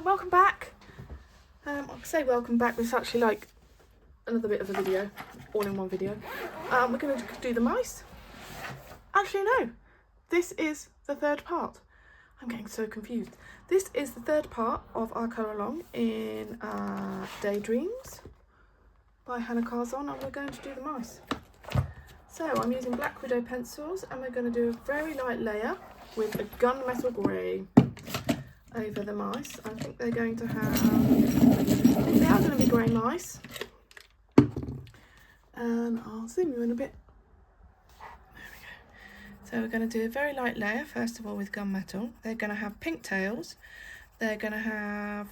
welcome back. I'll say welcome back, but it's actually like another bit of a video, all in one video. We're going to do the mice. Actually, no, this is the third part. I'm getting so confused. This is the third part of our colour along in Daydreams by Hanna Karlzon, and we're going to do the mice. So I'm using Black Widow pencils, and we're going to do a very light layer with a gunmetal grey over the mice. I think they're going to have, they are going to be grey mice. And I'll zoom you in a bit. There we go. So we're going to do a very light layer, first of all, with gunmetal. They're going to have pink tails. They're going to have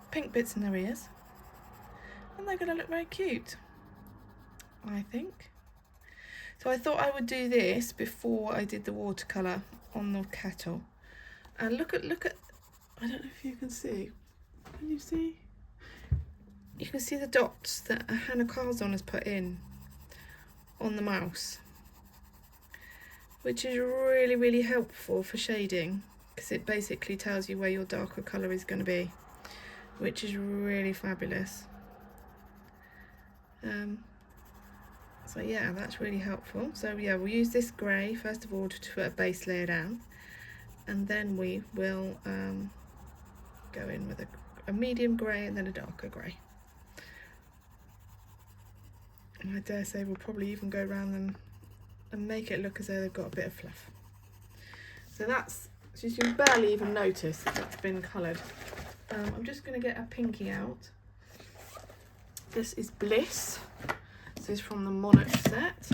pink bits in their ears. And they're going to look very cute, I think. So I thought I would do this before I did the watercolour on the kettle. And look at, I don't know if you can see. Can you see? You can see the dots that Hanna Karlzon has put in on the mouse, which is really, really helpful for shading, because it basically tells you where your darker colour is going to be, which is really fabulous. So yeah, that's really helpful. So yeah, we'll use this grey first of all to put a base layer down, and then we will go in with a medium grey and then a darker grey. And I dare say we'll probably even go around them and make it look as though they've got a bit of fluff. So that's, so you can barely even notice that it's been coloured. I'm just going to get a pinky out. This is Bliss. This is from the Monarch set.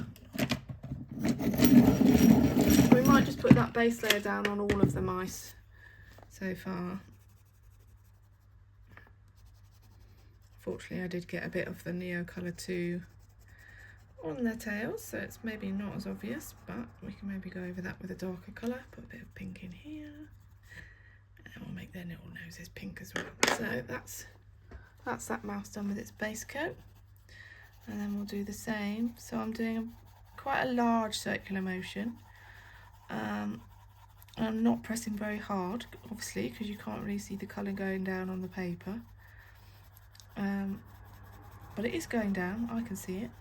We might just put that base layer down on all of the mice so far. Fortunately, I did get a bit of the Neo Colour 2 on their tails, so it's maybe not as obvious, but we can maybe go over that with a darker colour. Put a bit of pink in here, and we'll make their little noses pink as well. So that's that mouse done with its base coat. And then we'll do the same. So I'm doing quite a large circular motion. I'm not pressing very hard, obviously, because you can't really see the colour going down on the paper. But it is going down, I can see it.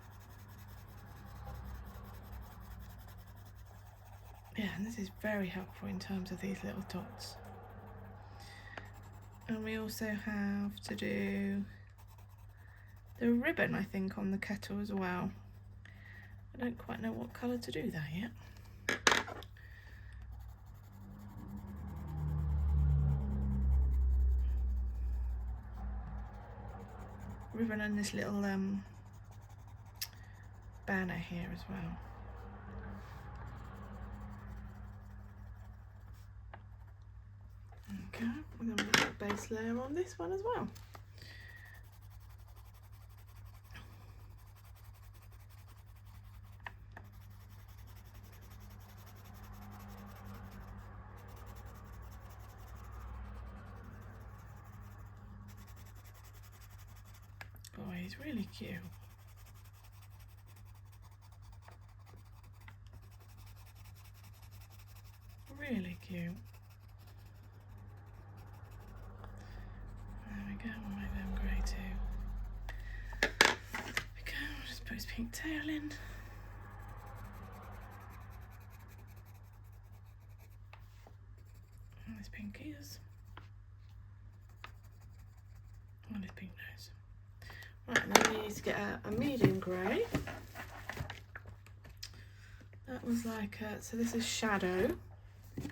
Yeah, and this is very helpful in terms of these little dots. And we also have to do the ribbon, I think, on the kettle as well. I don't quite know what colour to do that yet. Ribbon and this little banner here as well. Okay, and then we'll put a base layer on this one as well. Oh, he's really cute. Really cute. There we go, we'll make them grey too. There we go, we'll just put his pink tail in. And his pink ears. And his pink nose. Right, and then we need to get a medium grey. That was like so this is Shadow. And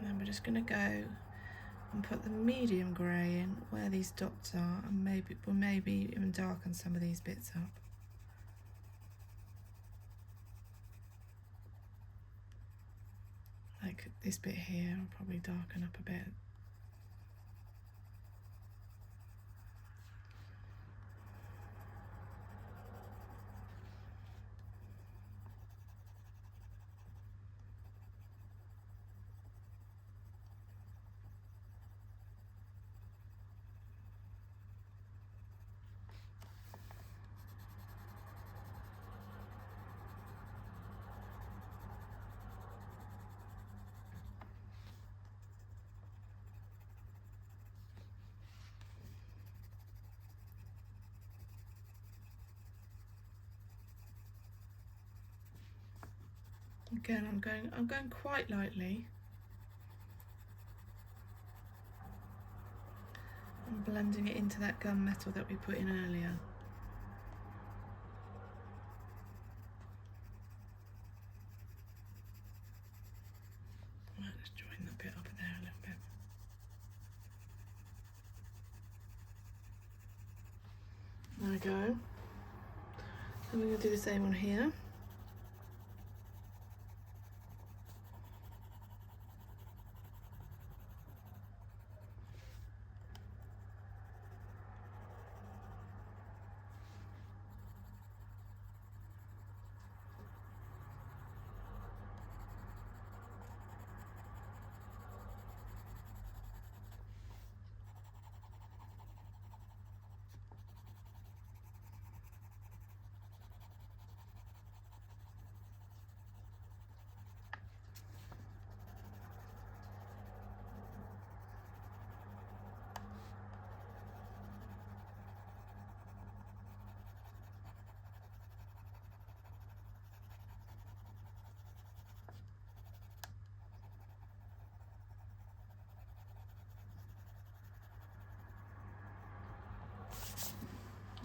then we're just going to go and put the medium grey in where these dots are, and maybe even darken some of these bits up. Like this bit here, I'll probably darken up a bit. Again, I'm going quite lightly. I'm blending it into that gunmetal that we put in earlier. I might just join that bit up there a little bit. There we go. And we're going to do the same on here.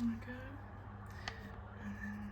There we go. And then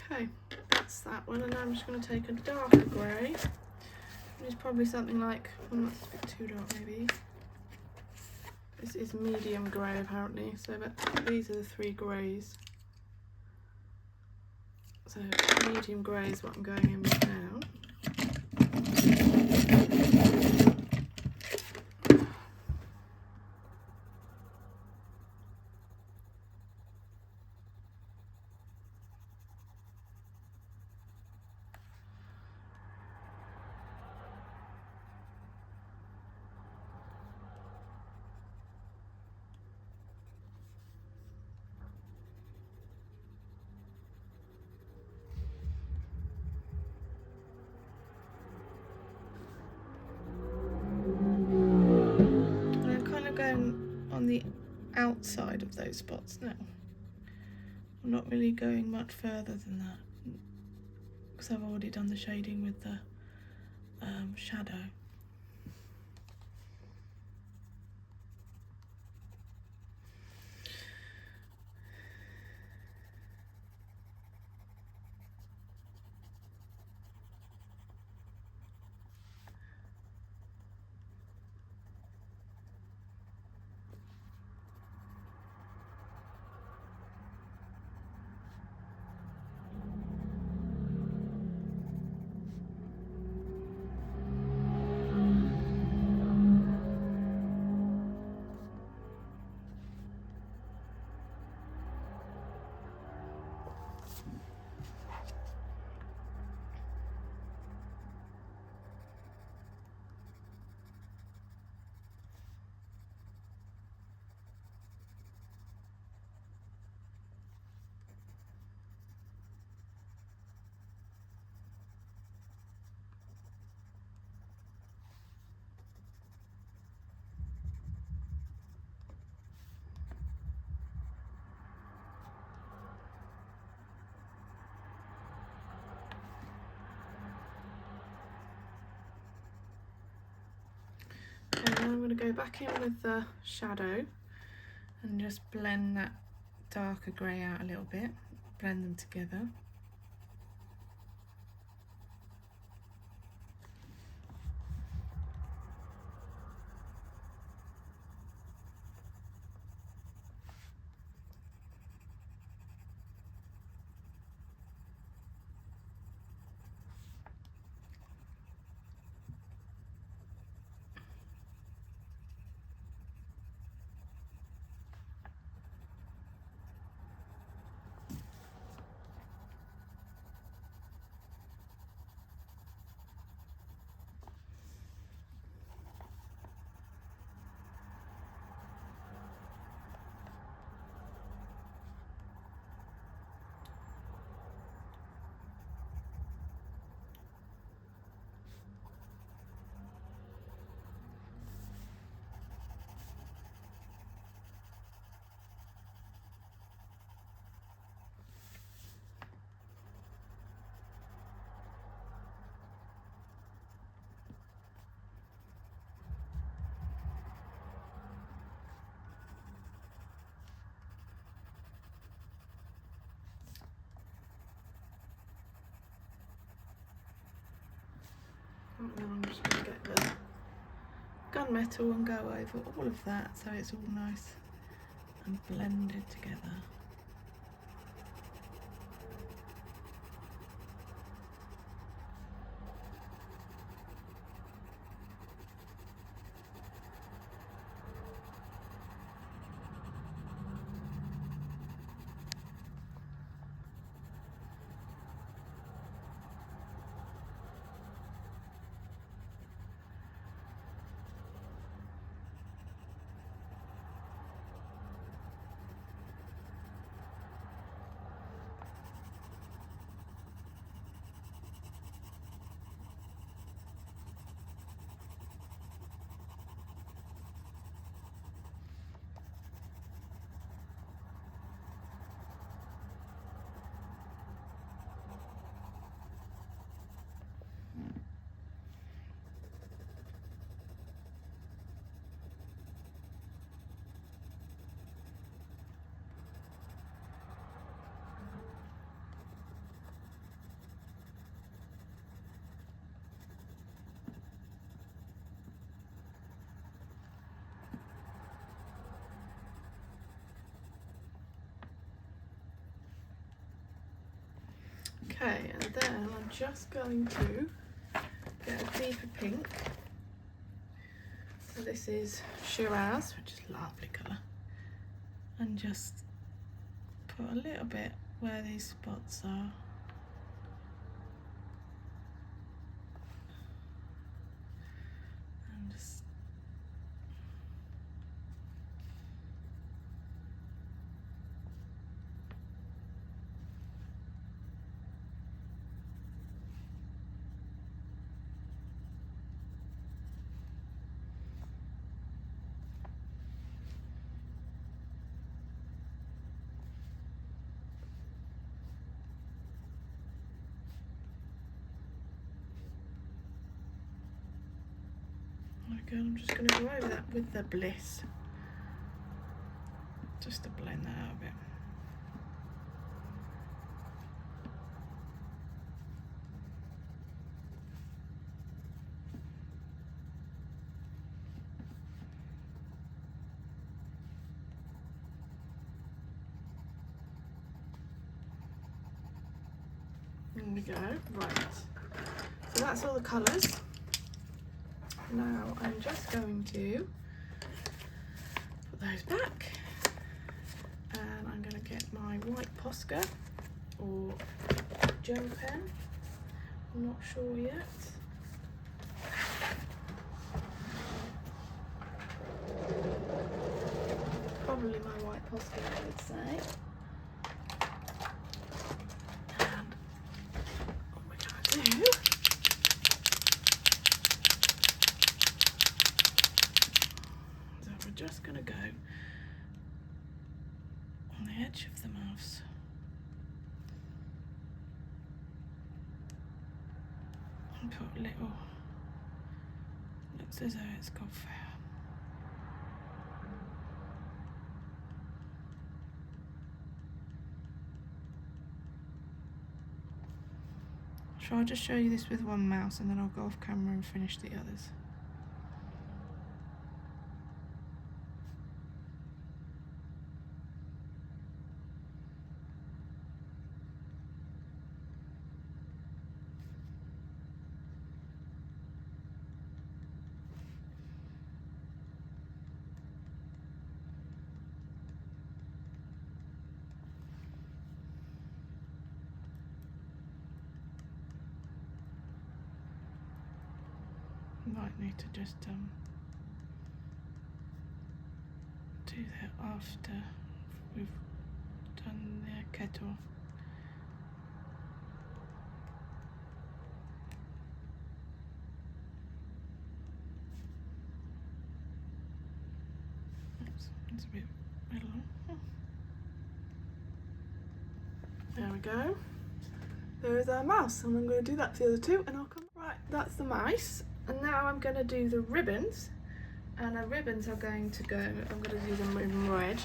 okay, that's that one, and now I'm just going to take a darker grey. It's probably something like, well, that's a bit too dark maybe. This is medium grey apparently, so but these are the three greys. So medium grey is what I'm going in with now. Going on the outside of those spots now. I'm not really going much further than that because I've already done the shading with the shadow. And now I'm going to go back in with the shadow and just blend that darker grey out a little bit, blend them together. And then I'm just going to get the gunmetal and go over all of that so it's all nice and blended together. Okay, and then I'm just going to get a deeper pink. So this is Shiraz, which is a lovely colour, and just put a little bit where these spots are. And just I'm just going to go over that with the Bliss, just to blend that out a bit. There we go, right. So that's all the colours. Now I'm just going to put those back, and I'm going to get my white Posca or gel pen, I'm not sure yet. Probably my white Posca, I would say. And what we're going to do, just going to go on the edge of the mouse. And put a little, looks as though it's got fair. So I'll just show you this with one mouse and then I'll go off camera and finish the others. Might need to just do that after we've done the kettle. Oops, it's a bit long. There we go. There is our mouse, and I'm going to do that for the other two, and I'll come. Right, that's the mouse. And now I'm going to do the ribbons, and the ribbons are going to go, I'm going to do them in red.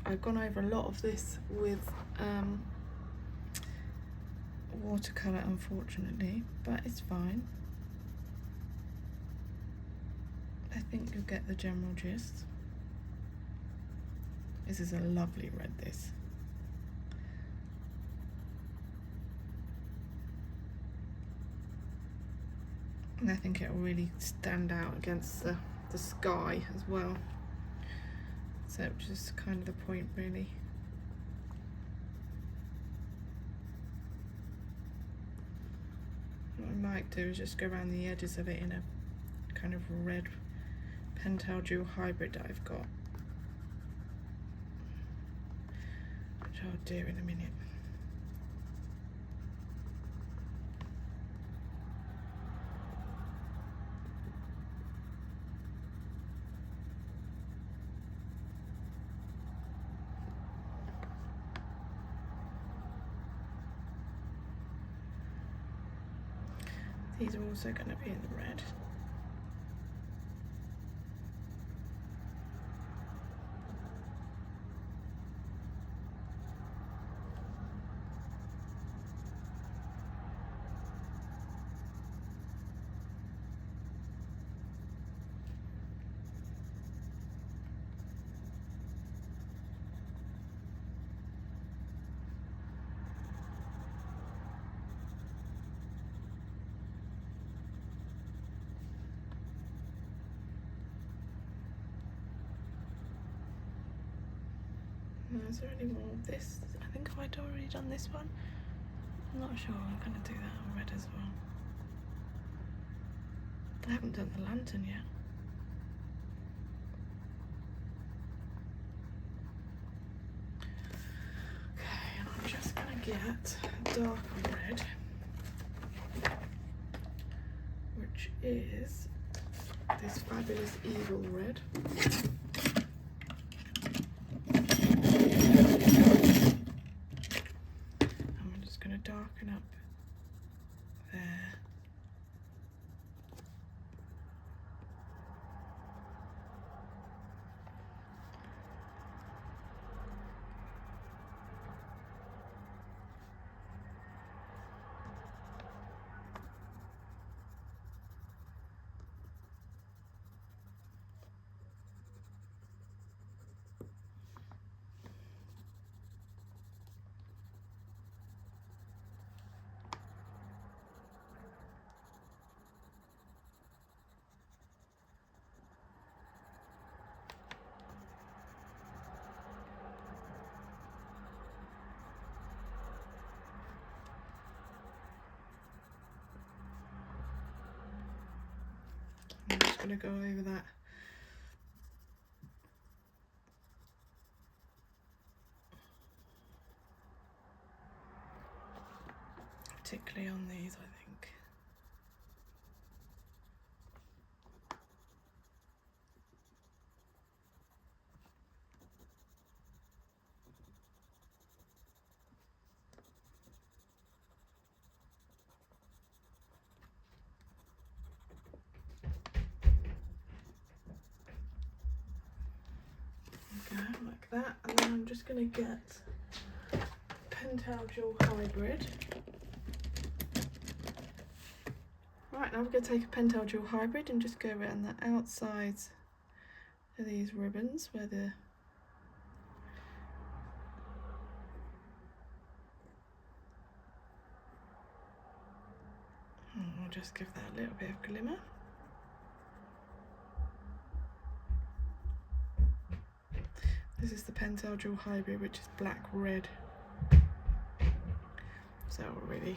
I've gone over a lot of this with watercolour, unfortunately, but it's fine. I think you'll get the general gist. This is a lovely red, this. And I think it'll really stand out against the sky as well. So which is kind of the point, really. What I might do is just go around the edges of it in a kind of red Pentel Dual Hybrid that I've got, which I'll do in a minute. These are also going to be in the red. Is there any more of this? I think I'd already done this one. I'm not sure. I'm going to do that on red as well. I haven't done the lantern yet. Okay, and I'm just going to get a darker red, which is this fabulous Eagle red. Darken up there. I'm just going to go over that particularly on these, I think. Like that, and then I'm just going to get Pentel Dual Hybrid. Right, now we're going to take a Pentel Dual Hybrid and just go around the outsides of these ribbons where the I'll just give that a little bit of glimmer. This is the Pentel Dual Hybrid, which is black red, so it will really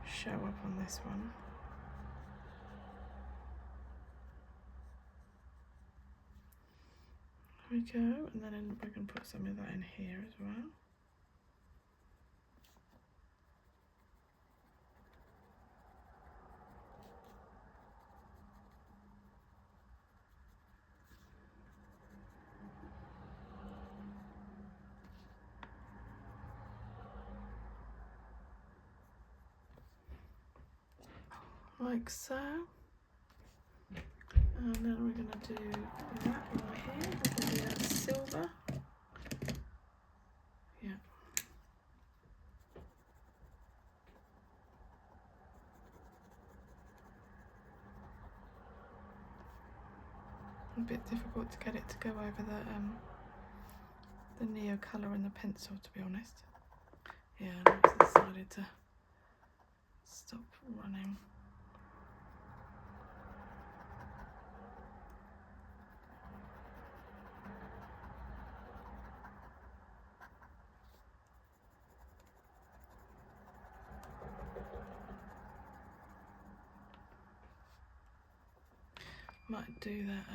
show up on this one. There we go, and then we're going to put some of that in here as well. Like so, and then we're going to do that right here. We're going to do that silver. Yeah. bit difficult to get it to go over the neo colour and the pencil, to be honest. Yeah, I decided to stop running. Might do that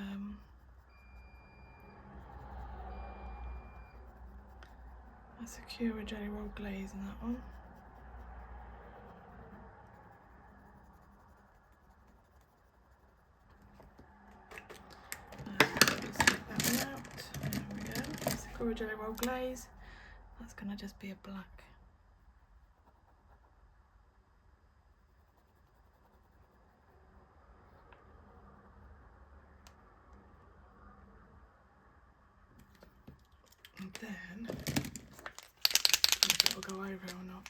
a Sakura jelly roll glaze in that one. Let's take that one out. There we go. Sakura jelly roll glaze. That's gonna just be a black. And then, if it'll go over or not,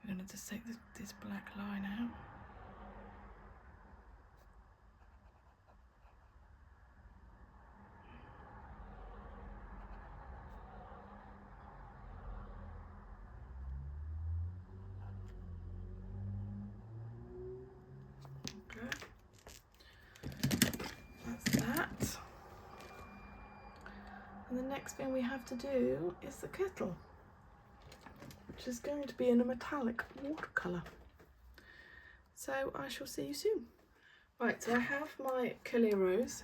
we're going to just take this black line out. Okay, that's that. And the next thing we have to do is the kettle, which is going to be in a metallic watercolour. So I shall see you soon. Right, so I have my colouralong,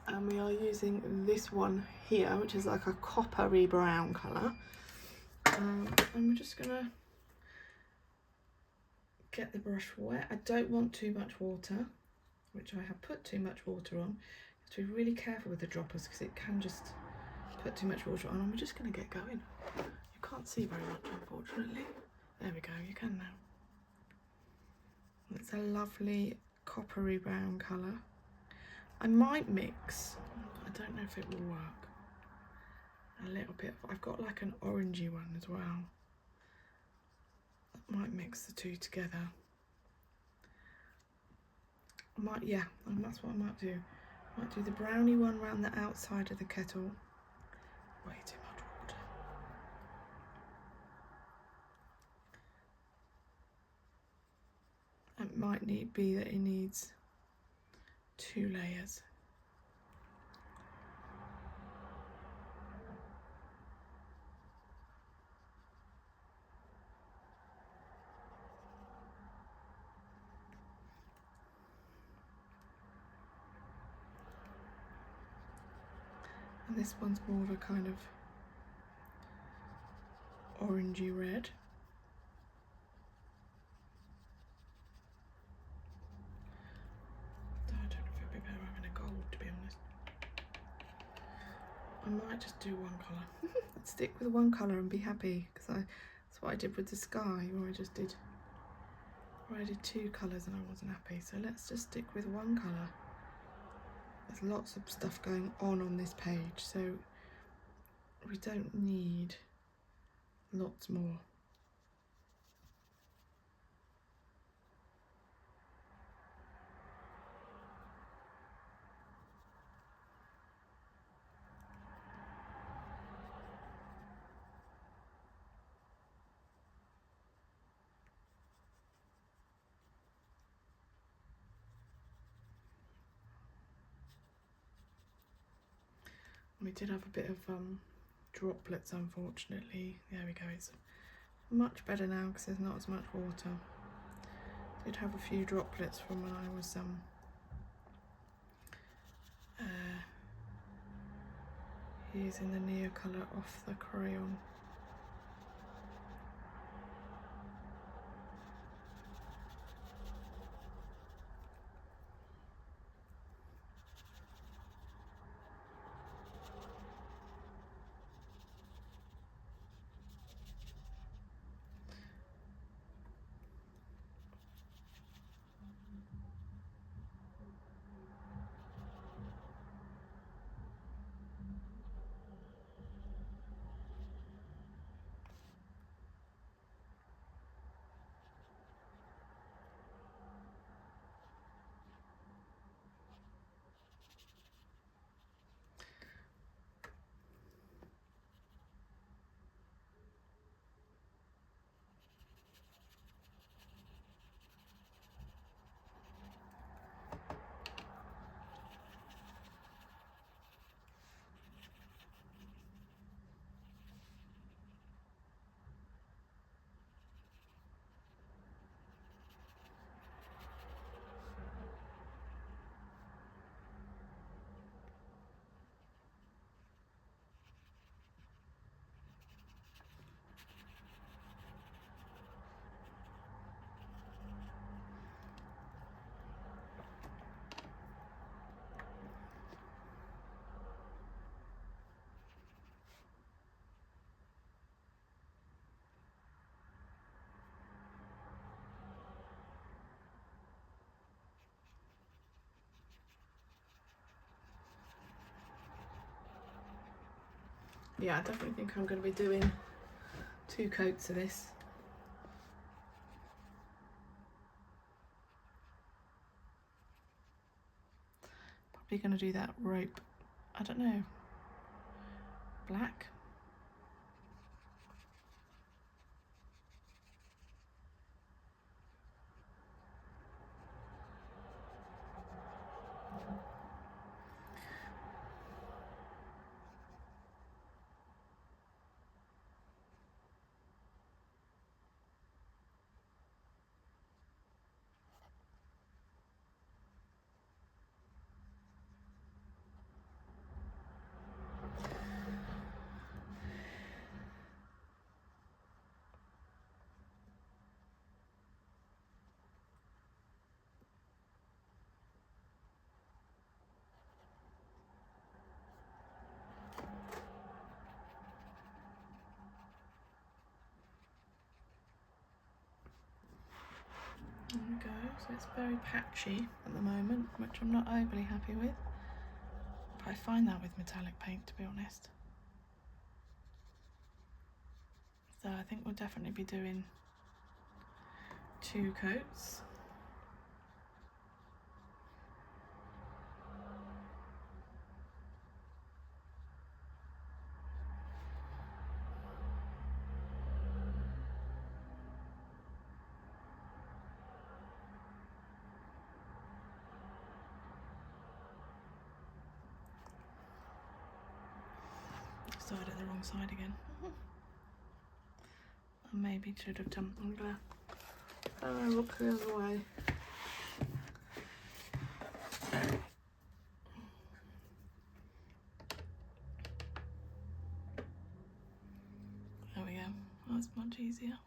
and we are using this one here, which is like a coppery brown colour. And we're just gonna get the brush wet. I don't want too much water, which I have put too much water on. You have to be really careful with the droppers because it can just put too much water on, and we're just going to get going. You can't see very much, unfortunately. There we go, you can now. It's a lovely coppery brown colour. I might mix, I don't know if it will work, a little bit. I've got like an orangey one as well. I might mix the two together. I might, yeah, and that's what I might do. I might do the brownie one around the outside of the kettle. Way too much water. It might be that it needs 2 layers. And this one's more of a kind of orangey red. I don't know if it'd be better having a gold, to be honest. I might just do one colour. Stick with one colour and be happy, because that's what I did with the sky, where I did 2 colours and I wasn't happy. So let's just stick with one colour. There's lots of stuff going on this page, so we don't need lots more. We did have a bit of droplets, unfortunately. There we go, it's much better now because there's not as much water. Did have a few droplets from when I was using the neo colour off the crayon. yeah, I definitely think I'm going to be doing 2 coats of this. Probably going to do that rope, I don't know, black. There we go, so it's very patchy at the moment, which I'm not overly happy with. But I find that with metallic paint, to be honest. So I think we'll definitely be doing 2 coats. Started the wrong side again. I maybe should have done. I'm gonna look the other way. There we go. That's much easier.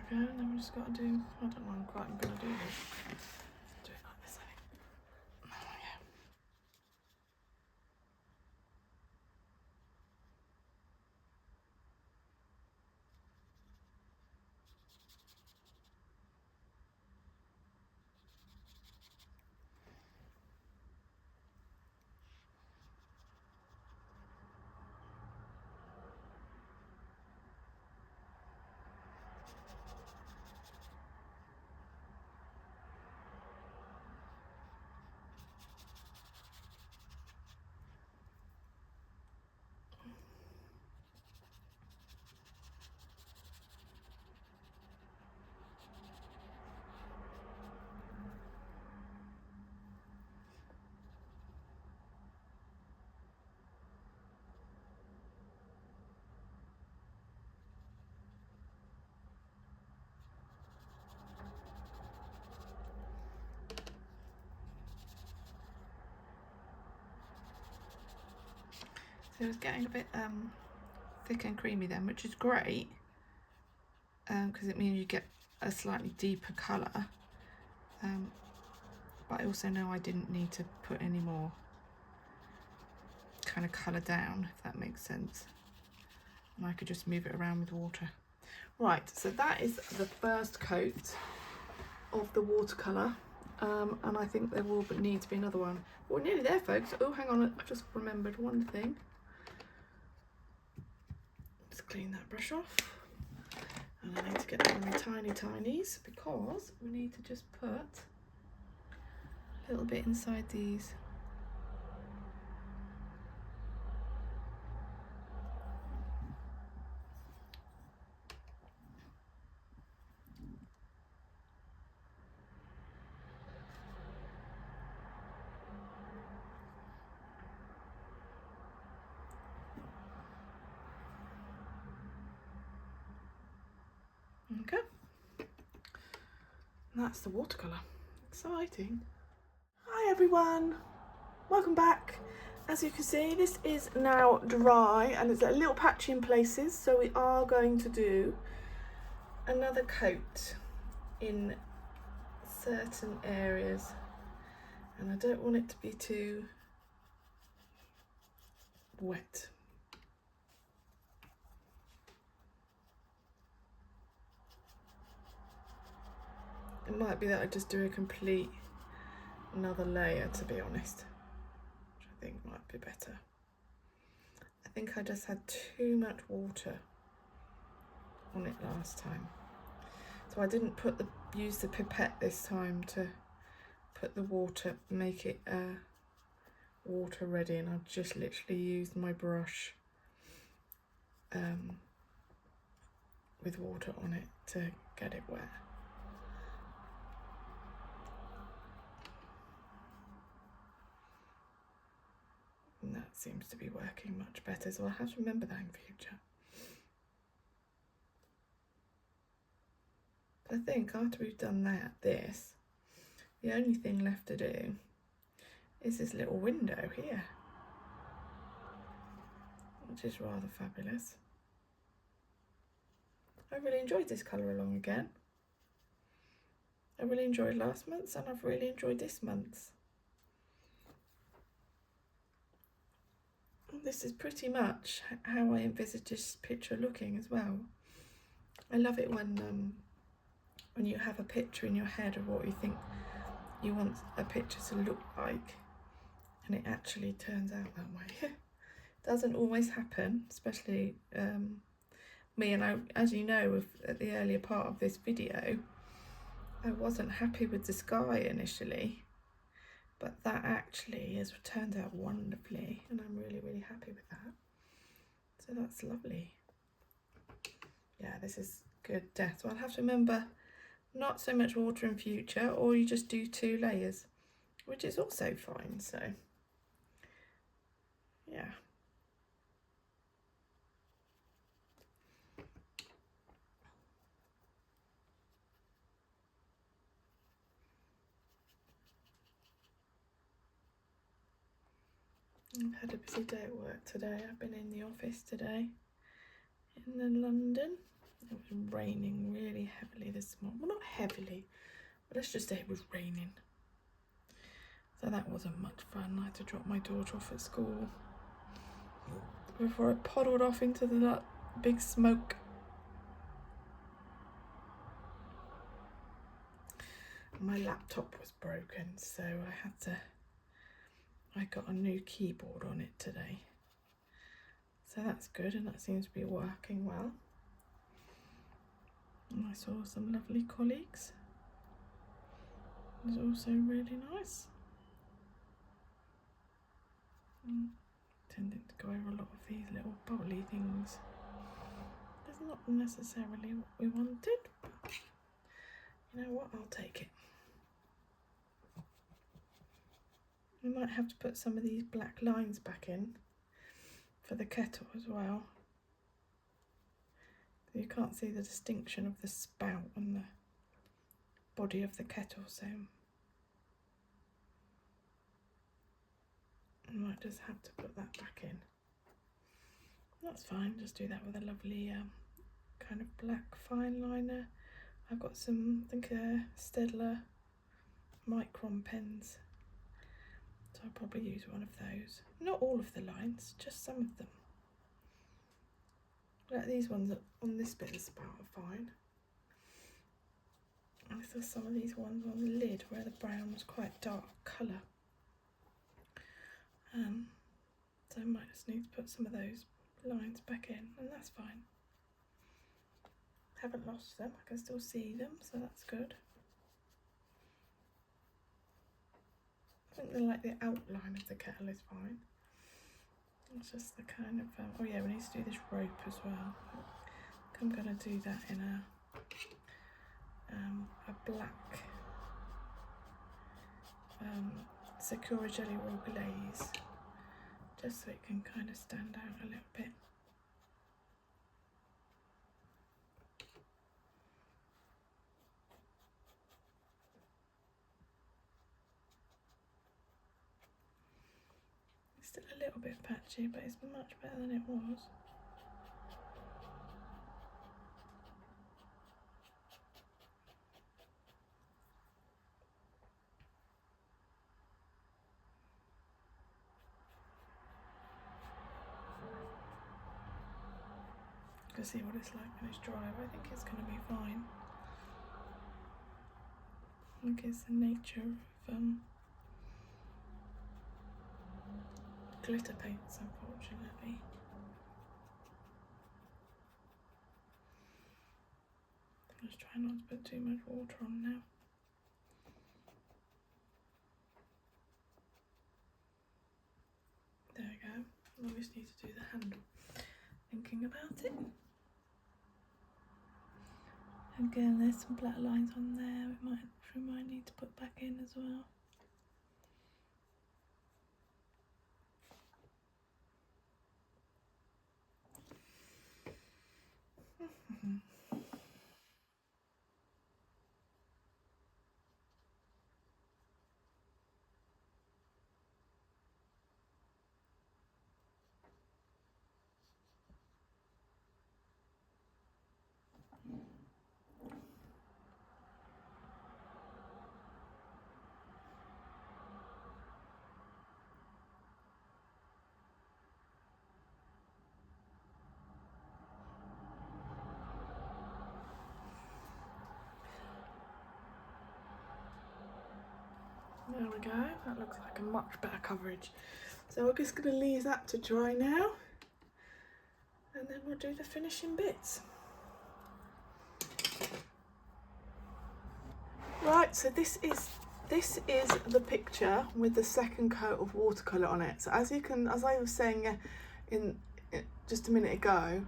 There we go, and then we just got to do, I don't know quite I'm going to do this. Do it like this, I think. There we go. So it's getting a bit thick and creamy then, which is great because it means you get a slightly deeper colour. But I also know I didn't need to put any more kind of colour down, if that makes sense. And I could just move it around with water. Right, so that is the first coat of the watercolour. And I think there will need to be another one. We're nearly there, folks. Oh, hang on, I just remembered one thing. Let's clean that brush off. And I need to get one of my tiny tinies because we need to just put a little bit inside these. go. And that's the watercolour. Exciting. Hi everyone, welcome back. As you can see, this is now dry and it's a little patchy in places, so we are going to do another coat in certain areas, and I don't want it to be too wet. It might be that I just do a complete another layer, to be honest, which I think might be better. I think I just had too much water on it last time, so I didn't use the pipette this time to put the water, make it water ready, and I've just literally used my brush with water on it to get it wet. And that seems to be working much better, so I'll have to remember that in future. I think after we've done this, the only thing left to do is this little window here, which is rather fabulous. I really enjoyed this colour along again. I really enjoyed last month's and I've really enjoyed this month's. This is pretty much how I envisage this picture looking as well. I love it when you have a picture in your head of what you think you want a picture to look like, and it actually turns out that way. Doesn't always happen, especially me, and as you know, at the earlier part of this video, I wasn't happy with the sky initially, but that actually has turned out wonderfully, and I'm really, really happy with that. So that's lovely. Yeah, this is good. So I'll have to remember not so much water in future, or you just do 2 layers, which is also fine. So yeah. I've had a busy day at work today. I've been in the office today in London. It was raining really heavily this morning. Well, not heavily, but let's just say it was raining. So that wasn't much fun. I had to drop my daughter off at school before it puddled off into the big smoke. My laptop was broken, so I got a new keyboard on it today. So that's good, and that seems to be working well. And I saw some lovely colleagues. It was also really nice. Tending to go over a lot of these little bubbly things. It's not necessarily what we wanted, but you know what, I'll take it. We might have to put some of these black lines back in for the kettle as well. You can't see the distinction of the spout and the body of the kettle, so I might just have to put that back in. That's fine, just do that with a lovely kind of black fine liner. I've got some, I think, Stedler micron pens, so I'll probably use one of those. Not all of the lines, just some of them. Like these ones on this bit of the spout are fine. And there's some of these ones on the lid where the brown was quite dark colour. So I might just need to put some of those lines back in, and that's fine. Haven't lost them, I can still see them, so that's good. I think the outline of the kettle is fine. It's just the kind of, oh yeah, we need to do this rope as well. I think I'm going to do that in a black Sakura Jelly Roll glaze, just so it can kind of stand out a little bit. Still a little bit patchy, but it's much better than it was. You can see what it's like when it's dry, but I think it's going to be fine. I think it's the nature of glitter paints, unfortunately. Let's try not to put too much water on now. There we go. I just need to do the handle. Thinking about it. Again, there's some black lines on there we might need to put back in as well. There we go, that looks like a much better coverage. So we're just going to leave that to dry now, and then we'll do the finishing bits. Right, so this is the picture with the second coat of watercolour on it. So as I was saying just a minute ago,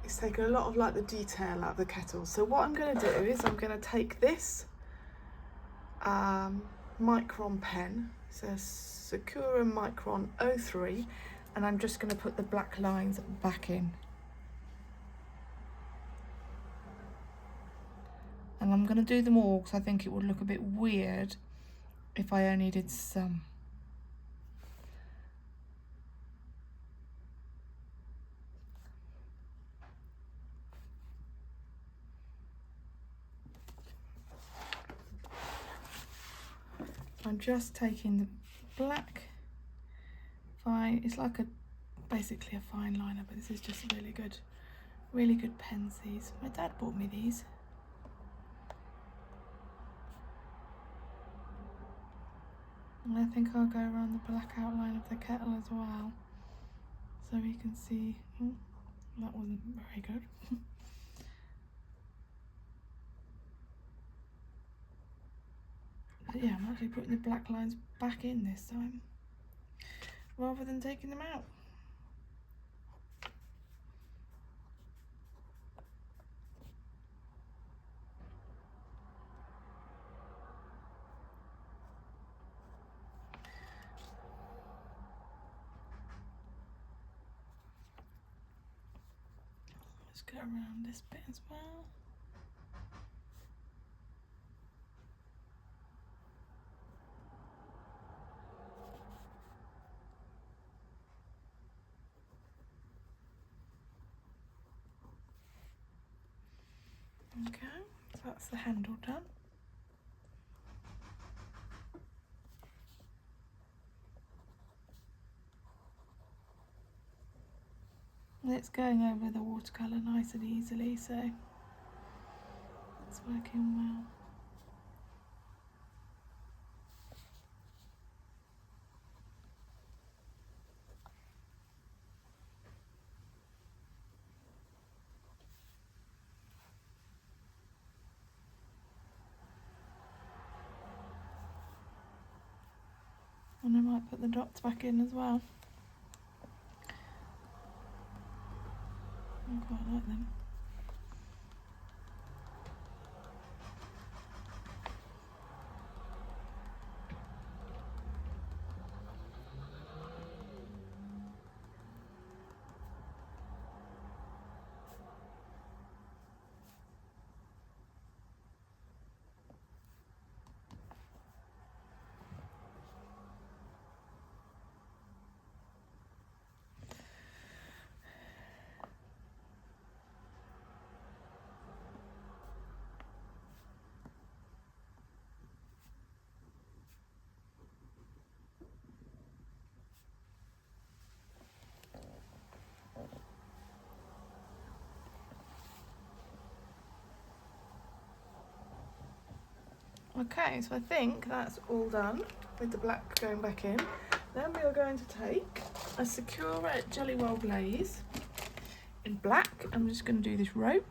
it's taken a lot of like the detail out of the kettle. So what I'm going to do is I'm going to take this Micron pen, so Sakura Micron 03, and I'm just going to put the black lines back in. And I'm going to do them all because I think it would look a bit weird if I only did some. I'm just taking the black fine, it's like basically a fine liner, but this is just really good pens, these. My dad bought me these. And I think I'll go around the black outline of the kettle as well, so we can see. Oh, that wasn't very good. But yeah, I'm actually putting the black lines back in this time, rather than taking them out. Let's go around this bit as well. Okay, so that's the handle done. And it's going over the watercolour nice and easily, so it's working well. And I might put the dots back in as well. I quite like them. Okay, so I think that's all done with the black going back in. Then we are going to take a Sakura Jelly Roll Glaze in black. I'm just going to do this rope.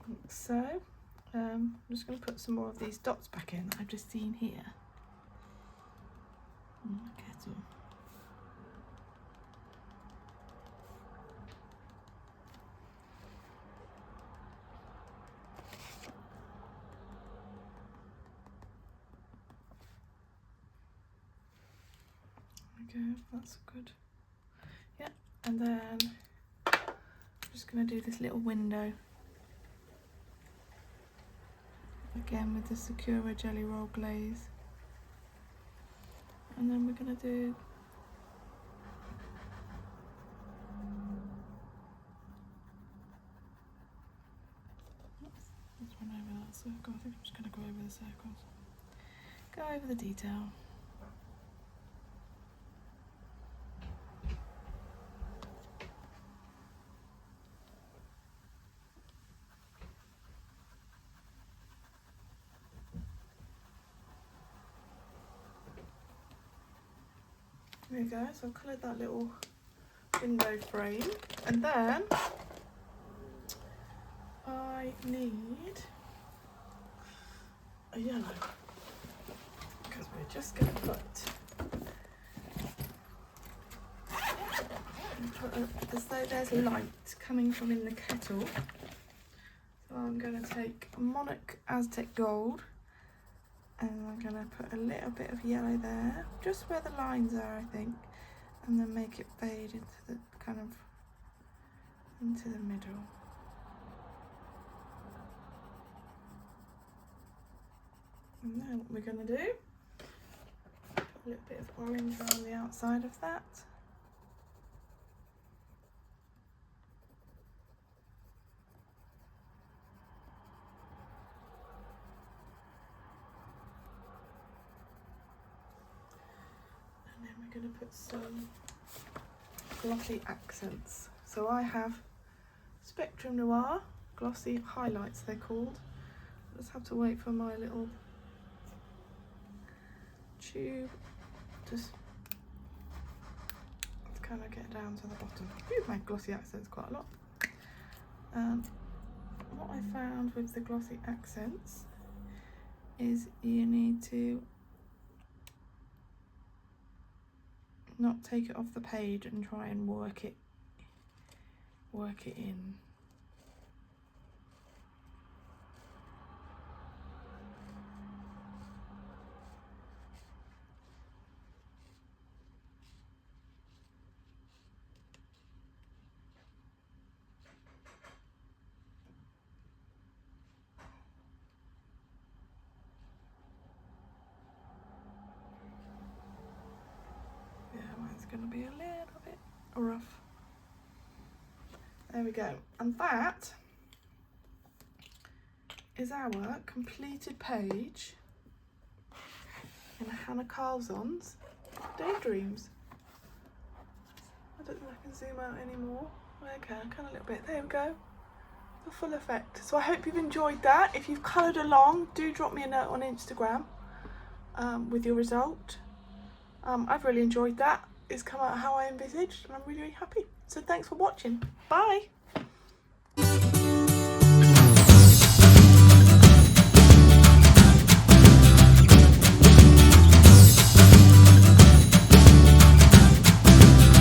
Like so. I'm just going to put some more of these dots back in that I've just seen here. Kettle. There we go, that's good. Yeah, and then I'm just going to do this little window. Again with the Sakura Jelly Roll Glaze. And then we're going to do this one over that circle. I think I'm just going to go over the circles. Go over the detail. There we go, so I've coloured that little window frame, and then I need a yellow, because we're just going to put as though there's light coming from in the kettle. So I'm going to take Monarch Aztec Gold, and I'm going to put a little bit of yellow there, just where the lines are, I think, and then make it fade into the kind of into the middle. And then what we're going to do, a little bit of orange around the outside of that. Going to put some glossy accents. So I have Spectrum Noir glossy highlights, they're called. I just have to wait for my little tube just to kind of get down to the bottom. We've made glossy accents quite a lot. What I found with the glossy accents is you need to not take it off the page and try and work it in. It's going to be a little bit rough. There we go, and that is our completed page in Hanna Karlzon's Daydreams. I don't think I can zoom out anymore. Okay, I can a little bit. There we go, the full effect. So I hope you've enjoyed that. If you've coloured along, do drop me a note on Instagram with your result. I've really enjoyed that. It's come out how I envisaged, and I'm really, really happy. So thanks for watching. Bye.